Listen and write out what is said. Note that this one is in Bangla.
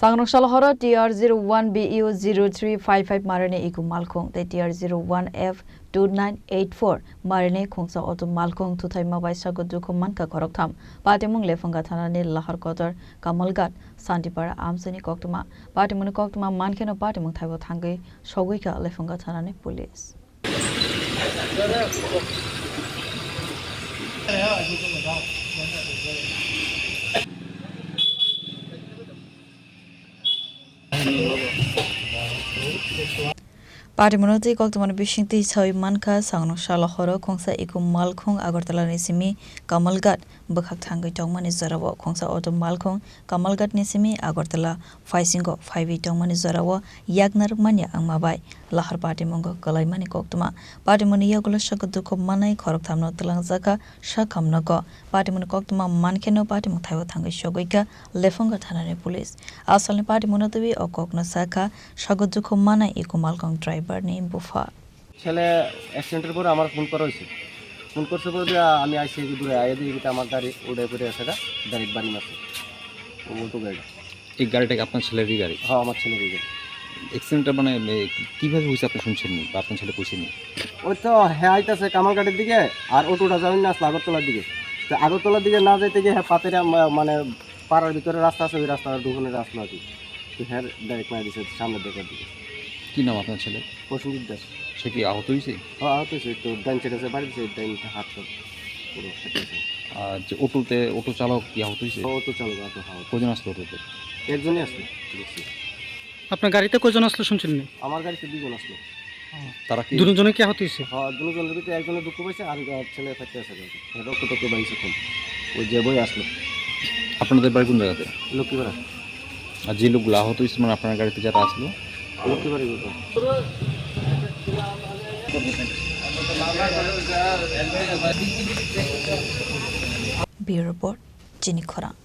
Sangrongsal Horo TR01BU0355 Marini iku Malkhung tei TR01F2984 Marini Khungsa auto Malkhung Thutaimabai Sago Dukhu Mankha Khoroktham.Patimwng Lefunga Thanani Lahar Kotor Kamalghat Santi Amchaini Koktwma Koktwma Mankheno Patimwng Thaio Thangwi Sogwikha Lefunga Thanani police. Patimwng Koktwma Bishinti Thaimankha Sangrongsal Horo Khungsa iku Malkhung Agartala Nisimi Kamalghat Bukhak Thangwi Tongmani Zarawo Khungsa auto Malkhung Kamalghat Nisimi Agartala Faisingo 5 Tongmani Zarawo Yagnar Manya Angmabai Lahar Patimwng Kalaimani Koktwma Patimwng Yagula Sago Dukhu Mankha Khoroktham no Tlangjaka Shakamnako Patimwng Koktwma Mankheno Patimwng Thaio Thangwi Sogwikha Lefunga Thanani police Asalni Patimwng Tawi Okokna Saka Sago Dukhu Mankha iku Malkhung Ni bufa ছেলে অ্যাক্সিডেন্টের পরে আমার ফোন করা হয়েছে ফোন করছে বলে আমি আইসি দূরে আইয়া দিই আমার গাড়ি উড়ে পড়ে আছে ডাইরেক্ট বাড়ি মারছে ওটো গাড়ি এই গাড়িটা আপনার ছেলেরই গাড়ি? হ্যাঁ আমার ছেলেরই গাড়ি। অ্যাক্সিডেন্টটা মানে কীভাবে হয়েছে আপনি শুনছেন নি বা আপনার ছেলে কইছেন? ওই তো হ্যাঁ আইতাছে কামালঘাটের দিকে আর অটোটা যাবেন না আসলে আগরতলার দিকে, তো আগরতলার দিকে না যাইতে গিয়ে হ্যাঁ পাতের মানে পাড়ার ভিতরে রাস্তা আছে ওই রাস্তা ঢুকনের রাস্তা আর কি, তো হ্যাঁ ডাইরেক্ট মারা দিচ্ছে সামনের দিকের দিকে। কী নাম আপনার ছেলে? প্রসেনজিৎ দাস। সে কি আহত হয়েছে? হ্যাঁ আহত হয়েছে, তো ডাইন সাইড আছে বাড়ি দিচ্ছে, ডাইন হাত পুরো ফেটেছে। আর যে অটো চালক কি আহত হয়েছে? অটো চালক আহত। কজন আসলো অটোতে? একজনই আসলো দেখছি। আপনার গাড়িতে কজন আসলো শুনছেন? আমার গাড়িতে দুজন আসলো। তারা কি দুজনে কি আহত হয়েছে? হ্যাঁ দুজনের ভিতরে একজনের দুঃখ পাইছে আর ছেলে ফেটে আছে, রক্ত টক্ত বাইছে কম। ওই যে বই আসলো। আপনাদের বাড়ি কোন জায়গাতে? লক্ষ্মীপাড়া। আর যে লোকগুলো আহত হয়েছে মানে আপনার গাড়িতে যারা আসলো? Lakshmipara. Bureau Report, Chini Khorang.